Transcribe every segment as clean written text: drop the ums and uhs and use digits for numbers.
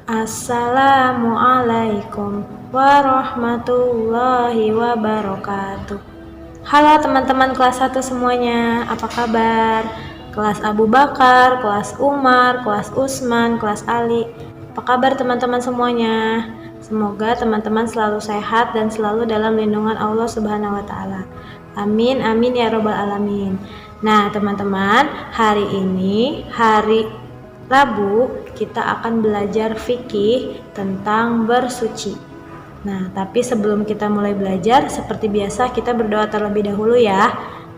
Assalamualaikum warahmatullahi wabarakatuh. Halo teman-teman kelas 1 semuanya, apa kabar? Kelas Abu Bakar, kelas Umar, kelas Usman, kelas Ali. Apa kabar teman-teman semuanya? Semoga teman-teman selalu sehat dan selalu dalam lindungan Allah Subhanahu wa taala. Amin amin ya robbal alamin. Nah, teman-teman, hari ini hari Rabu kita akan belajar fikih tentang bersuci. Nah, tapi sebelum kita mulai belajar, seperti biasa kita berdoa terlebih dahulu ya.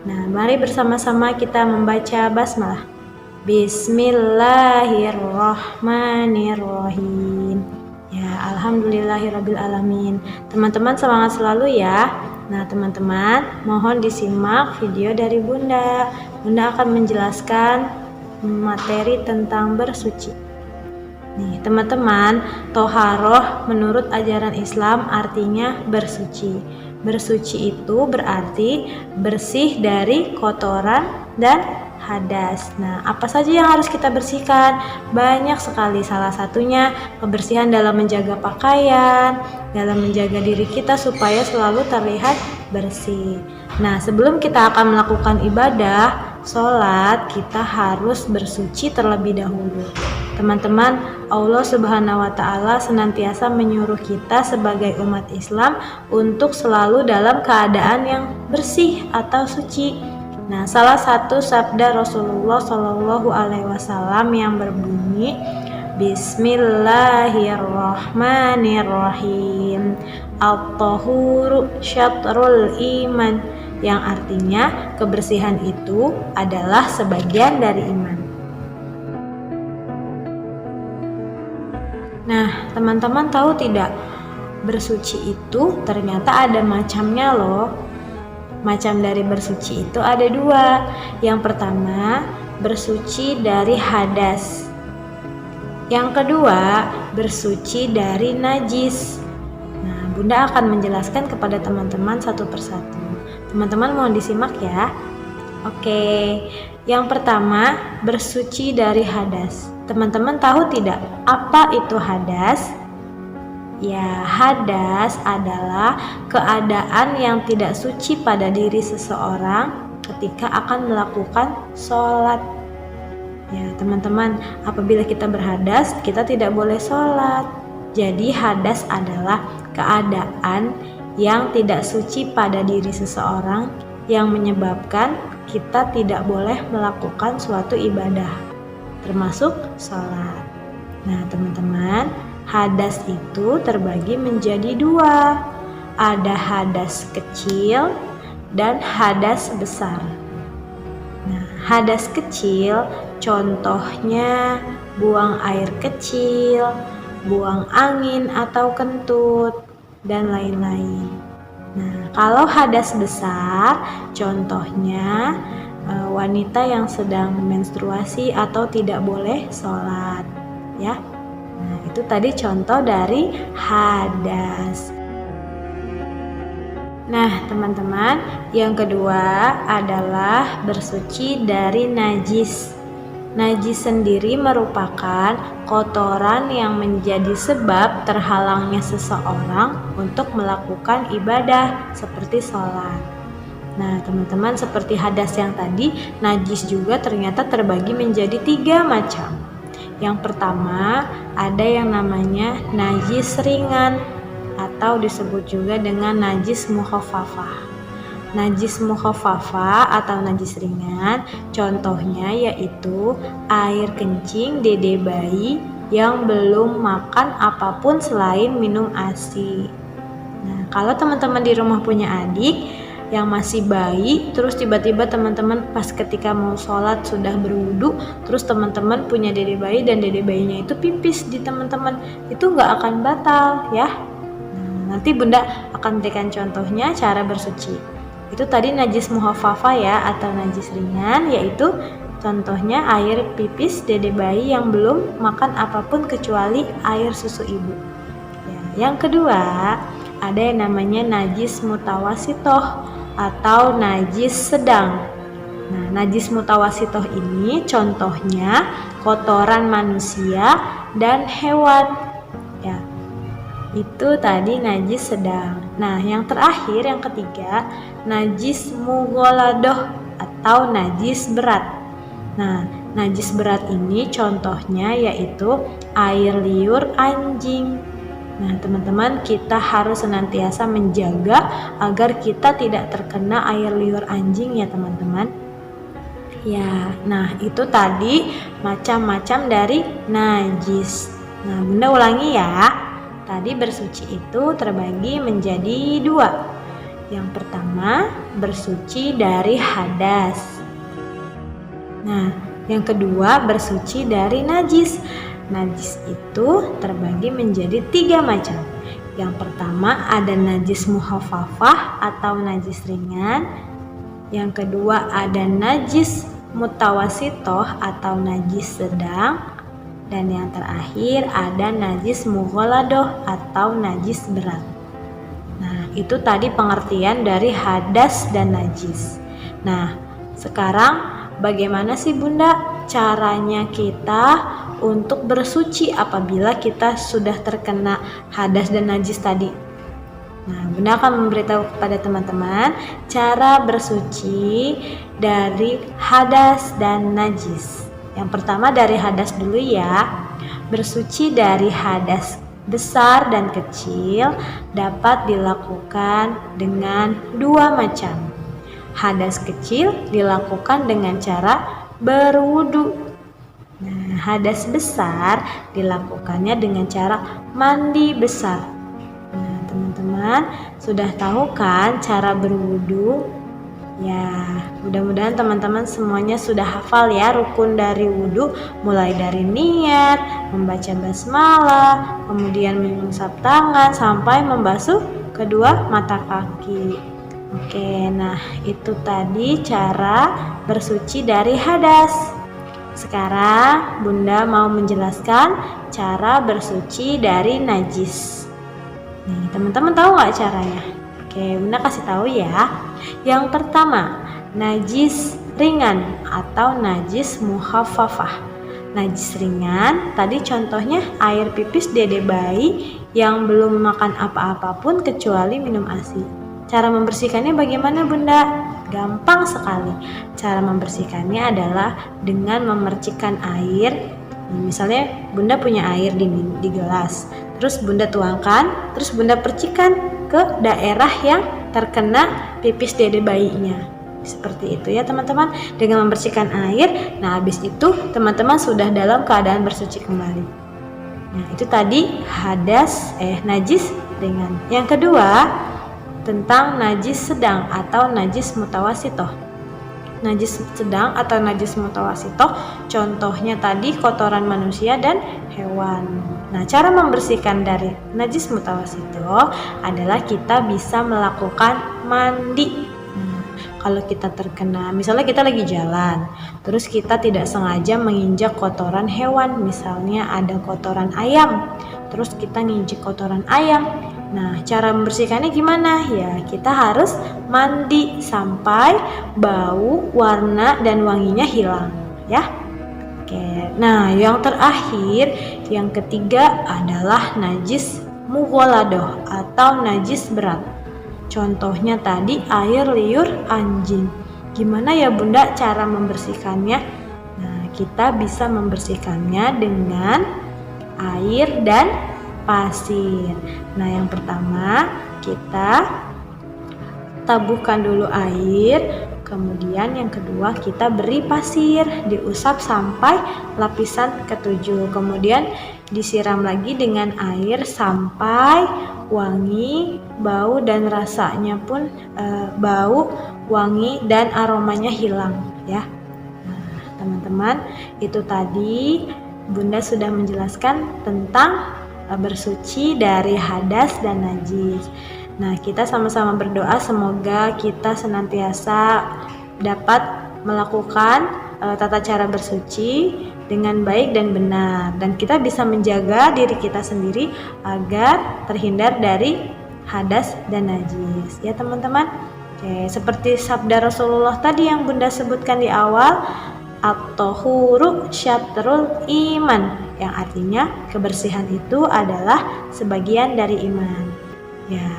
Nah, mari bersama-sama kita membaca basmalah. Bismillahirrahmanirrahim. Ya, alhamdulillahirabbil alamin. Teman-teman semangat selalu ya. Nah, teman-teman, mohon disimak video dari Bunda. Bunda akan menjelaskan materi tentang bersuci. Nih, teman-teman, toharoh menurut ajaran Islam artinya bersuci. Bersuci itu berarti bersih dari kotoran dan hadas. Nah, apa saja yang harus kita bersihkan? Banyak sekali, salah satunya kebersihan dalam menjaga pakaian, dalam menjaga diri kita supaya selalu terlihat bersih. Nah, sebelum kita akan melakukan ibadah sholat, kita harus bersuci terlebih dahulu. Teman-teman, Allah Subhanahu wa taala senantiasa menyuruh kita sebagai umat Islam untuk selalu dalam keadaan yang bersih atau suci. Nah, salah satu sabda Rasulullah Shallallahu alaihi wasallam yang berbunyi Bismillahirrahmanirrahim. At-tahuru syatrul iman, yang artinya kebersihan itu adalah sebagian dari iman. Nah, teman-teman tahu tidak, bersuci itu ternyata ada macamnya loh. Macam dari bersuci itu ada dua. Yang pertama, bersuci dari hadas. Yang kedua, bersuci dari najis. Nah, Bunda akan menjelaskan kepada teman-teman satu persatu. Teman-teman mohon disimak ya. Oke, yang pertama, bersuci dari hadas. Teman-teman tahu tidak apa itu hadas? Ya, hadas adalah keadaan yang tidak suci pada diri seseorang ketika akan melakukan sholat. Ya, teman-teman, apabila kita berhadas, kita tidak boleh sholat. Jadi, hadas adalah keadaan yang tidak suci pada diri seseorang yang menyebabkan kita tidak boleh melakukan suatu ibadah, termasuk sholat. Nah, teman-teman, hadas itu terbagi menjadi dua. Ada hadas kecil dan hadas besar. Nah, hadas kecil contohnya buang air kecil, buang angin atau kentut, dan lain-lain. Nah, kalau hadas besar contohnya wanita yang sedang menstruasi atau tidak boleh sholat ya. Nah, itu tadi contoh dari hadas. Nah, teman-teman, yang kedua adalah bersuci dari najis. Najis sendiri merupakan kotoran yang menjadi sebab terhalangnya seseorang untuk melakukan ibadah seperti sholat. Nah, teman-teman, seperti hadas yang tadi, najis juga ternyata terbagi menjadi 3 macam. Yang pertama, ada yang namanya najis ringan atau disebut juga dengan najis mukhaffafah. Najis mukhaffafah atau najis ringan contohnya yaitu air kencing dede bayi yang belum makan apapun selain minum ASI. Nah, kalau teman-teman di rumah punya adik yang masih bayi, terus tiba-tiba teman-teman pas ketika mau sholat sudah berwudu, terus teman-teman punya dede bayi dan dede bayinya itu pipis di teman-teman, itu nggak akan batal ya. Nah, nanti Bunda akan berikan contohnya cara bersuci. Itu tadi najis muhaffafah ya atau najis ringan, yaitu contohnya air pipis dede bayi yang belum makan apapun kecuali air susu ibu. Ya, yang kedua ada yang namanya najis mutawasitoh atau najis sedang. Nah, najis mutawasitoh ini contohnya kotoran manusia dan hewan. Itu tadi najis sedang. Nah, yang terakhir, yang ketiga, najis mughaladoh atau najis berat. Nah, najis berat ini contohnya yaitu air liur anjing. Nah, teman-teman, kita harus senantiasa menjaga agar kita tidak terkena air liur anjing ya, teman-teman. Ya, nah itu tadi macam-macam dari najis. Nah, Bunda ulangi ya. Tadi bersuci itu terbagi menjadi dua. Yang pertama, bersuci dari hadas. Nah, yang kedua, bersuci dari najis. Najis itu terbagi menjadi tiga macam. Yang pertama ada najis mukhafafah atau najis ringan. Yang kedua ada najis mutawasitoh atau najis sedang. Dan yang terakhir ada najis mughaladoh atau najis berat. Nah, itu tadi pengertian dari hadas dan najis. Nah, sekarang bagaimana sih Bunda caranya kita untuk bersuci apabila kita sudah terkena hadas dan najis tadi? Nah, Bunda akan memberitahu kepada teman-teman cara bersuci dari hadas dan najis. Yang pertama dari hadas dulu ya. Bersuci dari hadas besar dan kecil dapat dilakukan dengan dua macam. Hadas kecil dilakukan dengan cara berwudu. Nah, hadas besar dilakukannya dengan cara mandi besar. Nah, teman-teman sudah tahu kan cara berwudu? Ya, mudah-mudahan teman-teman semuanya sudah hafal ya rukun dari wudhu, mulai dari niat, membaca basmalah, kemudian mengusap tangan sampai membasuh kedua mata kaki. Oke, nah itu tadi cara bersuci dari hadas. Sekarang Bunda mau menjelaskan cara bersuci dari najis. Nih, teman-teman tahu nggak caranya? Oke, Bunda kasih tahu ya. Yang pertama, najis ringan atau najis mukhafafah. Najis ringan, tadi contohnya air pipis dede bayi yang belum makan apa-apapun kecuali minum ASI. Cara membersihkannya bagaimana Bunda? Gampang sekali. Cara membersihkannya adalah dengan memercikkan air. Misalnya Bunda punya air di gelas, terus Bunda tuangkan, terus Bunda percikan ke daerah yang terkena pipis dede bayinya. Seperti itu ya teman-teman, dengan membersihkan air. Nah, habis itu teman-teman sudah dalam keadaan bersuci kembali. Nah, itu tadi najis ringan. Yang kedua, tentang najis sedang atau najis mutawasitoh. Najis sedang atau najis mutawasitoh contohnya tadi kotoran manusia dan hewan. Nah, cara membersihkan dari najis mutawasitoh adalah kita bisa melakukan mandi. Kalau kita terkena, misalnya kita lagi jalan, terus kita tidak sengaja menginjak kotoran hewan, misalnya ada kotoran ayam, terus kita nginjek kotoran ayam. Nah, cara membersihkannya gimana? Ya, kita harus mandi sampai bau, warna, dan wanginya hilang, ya. Oke, nah yang terakhir, yang ketiga adalah najis mughaladoh atau najis berat. Contohnya tadi air liur anjing. Gimana ya Bunda cara membersihkannya? Nah, kita bisa membersihkannya dengan air dan pasir. Nah, yang pertama kita tabuhkan dulu air, kemudian yang kedua kita beri pasir, diusap sampai lapisan ketujuh, kemudian disiram lagi dengan air sampai wangi, bau dan rasanya pun bau, wangi dan aromanya hilang ya. Nah, teman-teman, itu tadi Bunda sudah menjelaskan tentang bersuci dari hadas dan najis. Nah, kita sama-sama berdoa semoga kita senantiasa dapat melakukan tata cara bersuci dengan baik dan benar, dan kita bisa menjaga diri kita sendiri agar terhindar dari hadas dan najis ya teman-teman. Oke, seperti sabda Rasulullah tadi yang Bunda sebutkan di awal, at-tahuru syatrul iman, yang artinya kebersihan itu adalah sebagian dari iman. Ya.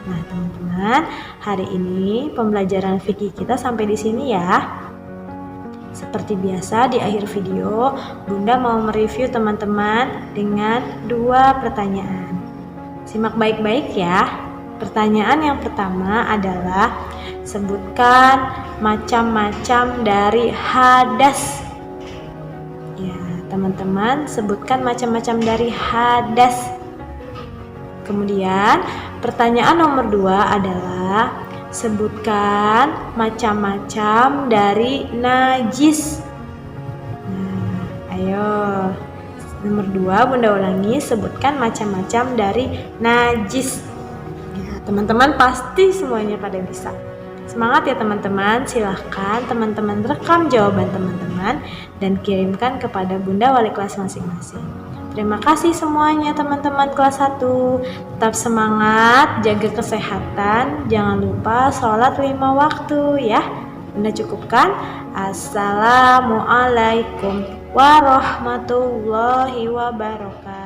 Nah, teman-teman, hari ini pembelajaran fikih kita sampai di sini ya. Seperti biasa di akhir video, Bunda mau mereview teman-teman dengan 2 pertanyaan. Simak baik-baik ya. Pertanyaan yang pertama adalah sebutkan macam-macam dari hadas. Ya, teman-teman sebutkan macam-macam dari hadas. Kemudian pertanyaan nomor 2 adalah sebutkan macam-macam dari najis. Nah, ayo. Nomor 2 Bunda ulangi, sebutkan macam-macam dari najis. Ya, teman-teman pasti semuanya pada bisa. Semangat ya teman-teman, silahkan teman-teman rekam jawaban teman-teman dan kirimkan kepada Bunda wali kelas masing-masing. Terima kasih semuanya teman-teman kelas 1. Tetap semangat, jaga kesehatan, jangan lupa sholat 5 waktu ya. Bunda cukupkan. Assalamualaikum warahmatullahi wabarakatuh.